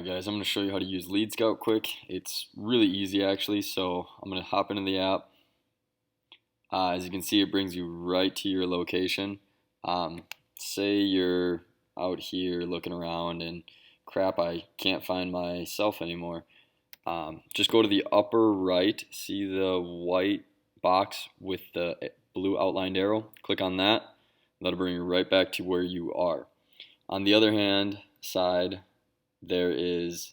Alright guys, I'm going to show you how to use LeadScout quick. It's really easy actually, so I'm going to hop into the app. As you can see, it brings you right to your location. Say you're out here looking around and crap, I can't find myself anymore. Just go to the upper right, see the white box with the blue outlined arrow, click on that, that'll bring you right back to where you are. On the other hand side, there is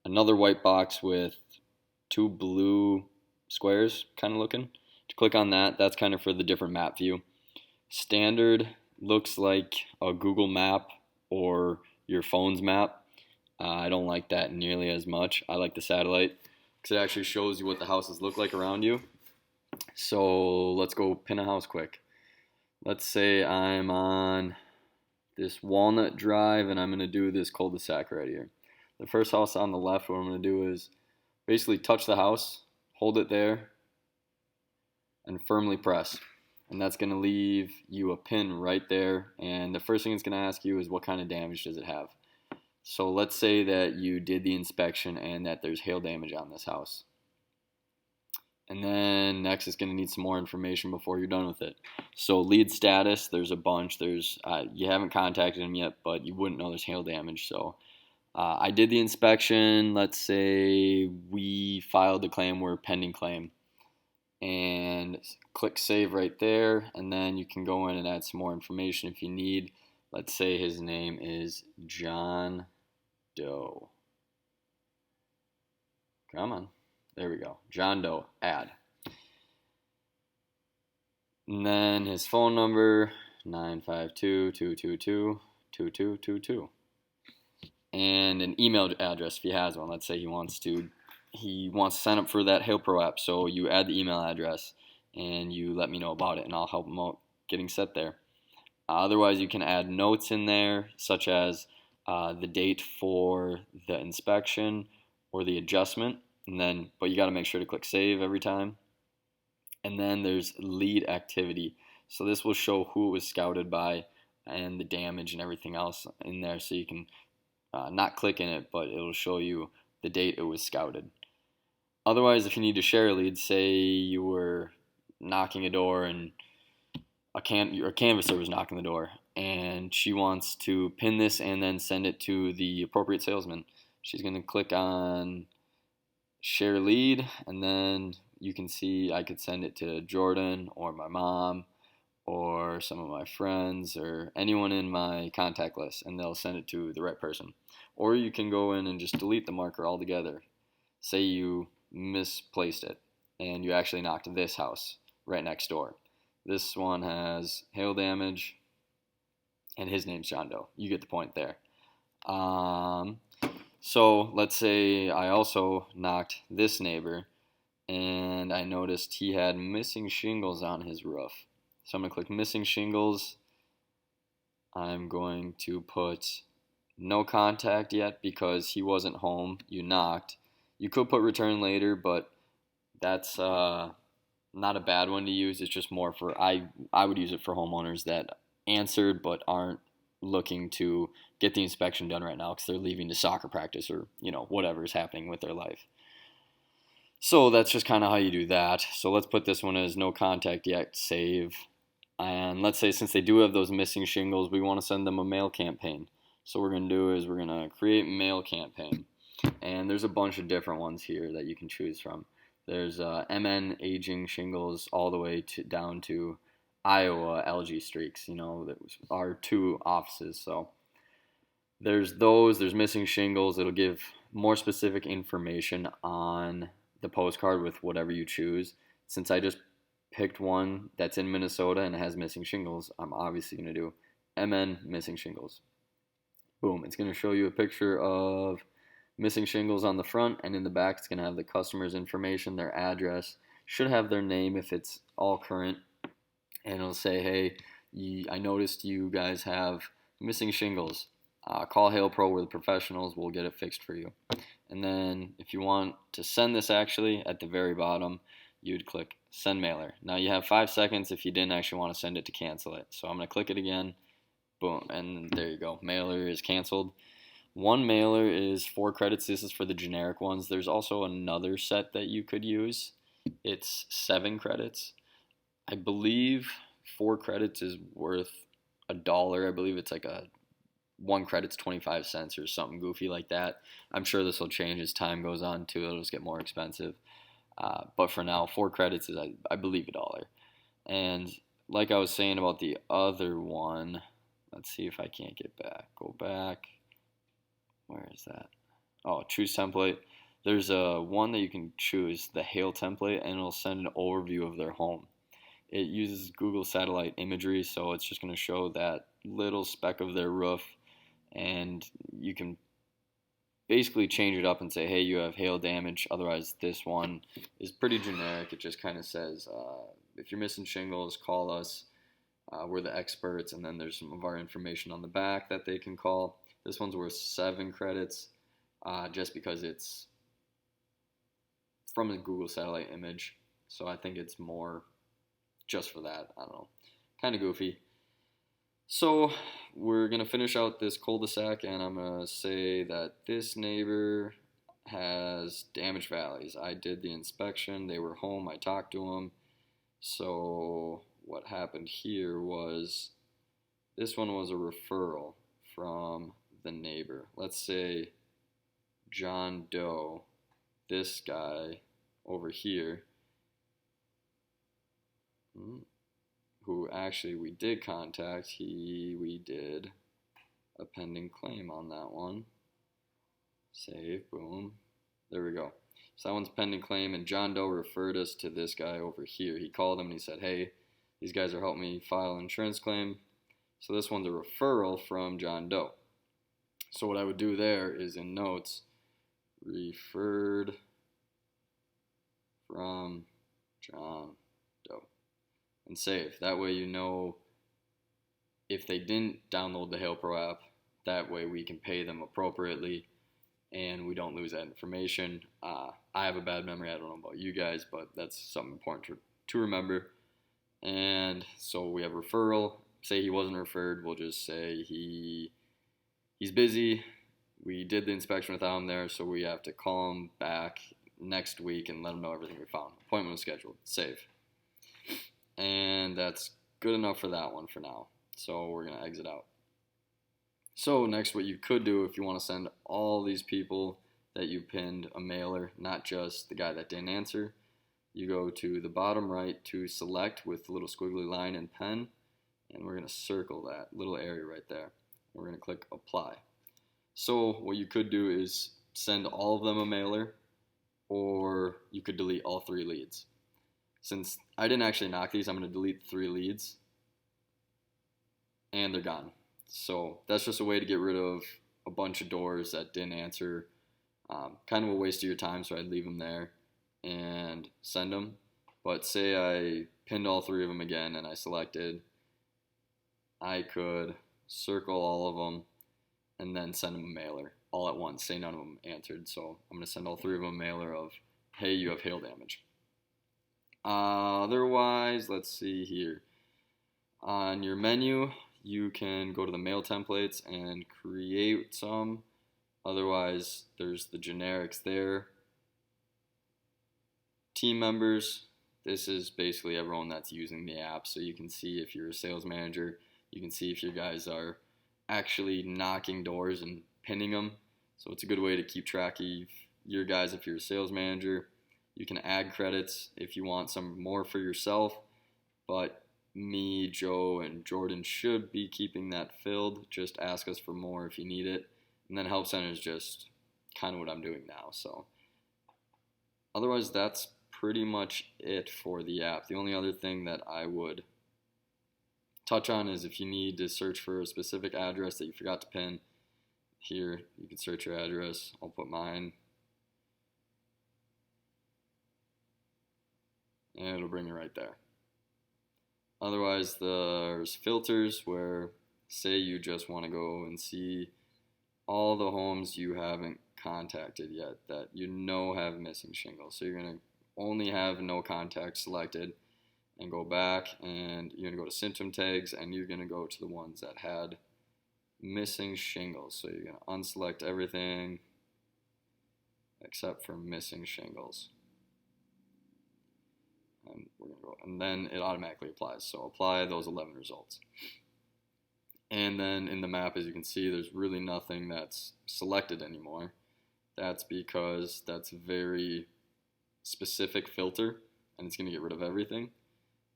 another white box with two blue squares kind of looking. To click on that, that's kind of for the different map view. Standard looks like a Google map or your phone's map. I don't like that nearly as much. I like the satellite because it actually shows you what the houses look like around you. So let's go pin a house quick. Let's say I'm on this Walnut Drive and I'm going to do this cul-de-sac right here. The first house on the left, what I'm going to do is basically touch the house, hold it there, and firmly press. And that's going to leave you a pin right there. And the first thing it's going to ask you is what kind of damage does it have. So let's say that you did the inspection and that there's hail damage on this house. And then next it's going to need some more information before you're done with it. So lead status, there's a bunch. You haven't contacted him yet, but you wouldn't know there's hail damage. So I did the inspection. Let's say we filed the claim, we're pending claim. And click save right there. And then you can go in and add some more information if you need. Let's say his name is John Doe. Come on. There we go. John Doe. Add. And then his phone number, 952-222-2222. And an email address if he has one. Let's say he wants to sign up for that Hail Pro app. So you add the email address and you let me know about it and I'll help him out getting set there. Otherwise, you can add notes in there, such as the date for the inspection or the adjustment. But you got to make sure to click save every time. And then there's lead activity. So this will show who it was scouted by and the damage and everything else in there. So you can not click in it, but it'll show you the date it was scouted. Otherwise, if you need to share a lead, say you were knocking a door and a canvasser was knocking the door and she wants to pin this and then send it to the appropriate salesman. She's going to click on share lead, and then you can see I could send it to Jordan or my mom or some of my friends or anyone in my contact list, and they'll send it to the right person. Or you can go in and just delete the marker altogether. Say you misplaced it and you actually knocked this house right next door. This one has hail damage and his name's John Doe. You get the point there. So let's say I also knocked this neighbor and I noticed he had missing shingles on his roof. So I'm going to click missing shingles. I'm going to put no contact yet because he wasn't home. You knocked. You could put return later, but that's not a bad one to use. It's just more for, I would use it for homeowners that answered but aren't looking to get the inspection done right now because they're leaving to soccer practice or whatever is happening with their life. So that's just kind of how you do that. So let's put this one as no contact yet, save. And let's say since they do have those missing shingles, we want to send them a mail campaign. So what we're going to do is we're going to create mail campaign. And there's a bunch of different ones here that you can choose from. There's MN aging shingles all the way down to Iowa LG streaks, that are two offices. So there's missing shingles. It'll give more specific information on the postcard with whatever you choose. Since I just picked one that's in Minnesota and it has missing shingles, I'm obviously going to do MN missing shingles. Boom, it's going to show you a picture of missing shingles on the front, and in the back it's going to have the customer's information, their address, should have their name if it's all current. And it'll say, hey, I noticed you guys have missing shingles. Call Hail Pro, we're the professionals. We'll get it fixed for you. And then if you want to send this actually, at the very bottom, you'd click Send Mailer. Now you have 5 seconds if you didn't actually want to send it to cancel it. So I'm going to click it again. Boom. And there you go. Mailer is canceled. One mailer is 4 credits. This is for the generic ones. There's also another set that you could use. It's 7 credits. I believe 4 credits is worth $1. I believe it's like 1 credit's 25 cents or something goofy like that. I'm sure this will change as time goes on too. It'll just get more expensive. But for now, 4 credits is, I believe, $1. And like I was saying about the other one, let's see if I can't get back. Go back. Where is that? Oh, choose template. There's a one that you can choose, the Hail template, and it'll send an overview of their home. It uses Google satellite imagery, so it's just going to show that little speck of their roof, and you can basically change it up and say, hey, you have hail damage. Otherwise, this one is pretty generic. It just kind of says, if you're missing shingles, call us. We're the experts, and then there's some of our information on the back that they can call. This one's worth 7 credits, just because it's from a Google satellite image. So I think it's more just for that. I don't know. Kind of goofy. So we're going to finish out this cul-de-sac, and I'm going to say that this neighbor has damaged valleys. I did the inspection. They were home. I talked to them. So what happened here was this one was a referral from the neighbor. Let's say John Doe, this guy over here, who actually we did contact. We did a pending claim on that one. Save, boom. There we go. So that one's pending claim, and John Doe referred us to this guy over here. He called him and he said, hey, these guys are helping me file an insurance claim. So this one's a referral from John Doe. So what I would do there is in notes, referred from John Doe, and save. That way you know if they didn't download the Hail Pro app, that way we can pay them appropriately and we don't lose that information. I have a bad memory. I don't know about you guys, but that's something important to remember. And so we have referral. Say he wasn't referred, we'll just say he's busy. We did the inspection without him there, so we have to call him back next week and let him know everything we found. Appointment was scheduled. Save. And that's good enough for that one for now. So we're going to exit out. So next, what you could do if you want to send all these people that you pinned a mailer, not just the guy that didn't answer, you go to the bottom right to select with the little squiggly line and pen, and we're going to circle that little area right there. We're going to click apply. So what you could do is send all of them a mailer, or you could delete all 3 leads. Since I didn't actually knock these, I'm going to delete 3 leads, and they're gone. So that's just a way to get rid of a bunch of doors that didn't answer. Kind of a waste of your time, so I'd leave them there and send them. But say I pinned all 3 of them again and I selected, I could circle all of them and then send them a mailer all at once. Say none of them answered. So I'm going to send all 3 of them a mailer of, hey, you have hail damage. Otherwise, let's see here. On your menu, you can go to the mail templates and create some. Otherwise, there's the generics there. Team members, this is basically everyone that's using the app. So you can see if you're a sales manager, you can see if your guys are actually knocking doors and pinning them. So it's a good way to keep track of your guys if you're a sales manager. You can add credits if you want some more for yourself, but me, Joe, and Jordan should be keeping that filled. Just ask us for more if you need it. And then Help Center is just kind of what I'm doing now. So otherwise, that's pretty much it for the app. The only other thing that I would touch on is if you need to search for a specific address that you forgot to pin, here you can search your address. I'll put mine, and it'll bring you right there. Otherwise, there's filters where, say you just want to go and see all the homes you haven't contacted yet that you know have missing shingles. So you're going to only have no contact selected and go back, and you're going to go to symptom tags, and you're going to go to the ones that had missing shingles. So you're going to unselect everything except for missing shingles. And we're going to go, and then it automatically applies. So apply those 11 results. And then in the map, as you can see, there's really nothing that's selected anymore. That's because that's a very specific filter, and it's going to get rid of everything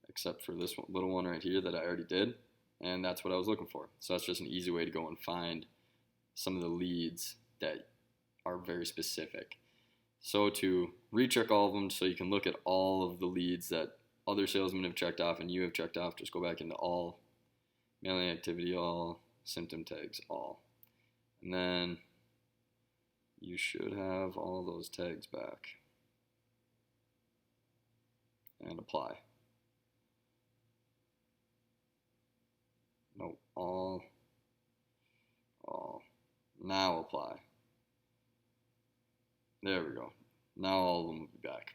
except for this little one right here that I already did, and that's what I was looking for. So that's just an easy way to go and find some of the leads that are very specific. So to recheck all of them, so you can look at all of the leads that other salesmen have checked off and you have checked off, just go back into all, mailing activity all, symptom tags all, and then you should have all those tags back, and apply. No, all, now apply. There we go. Now all of them will be back.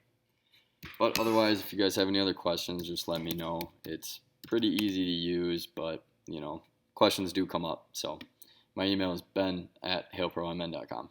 But otherwise, if you guys have any other questions, just let me know. It's pretty easy to use, but questions do come up. So my email is ben@hailpromn.com.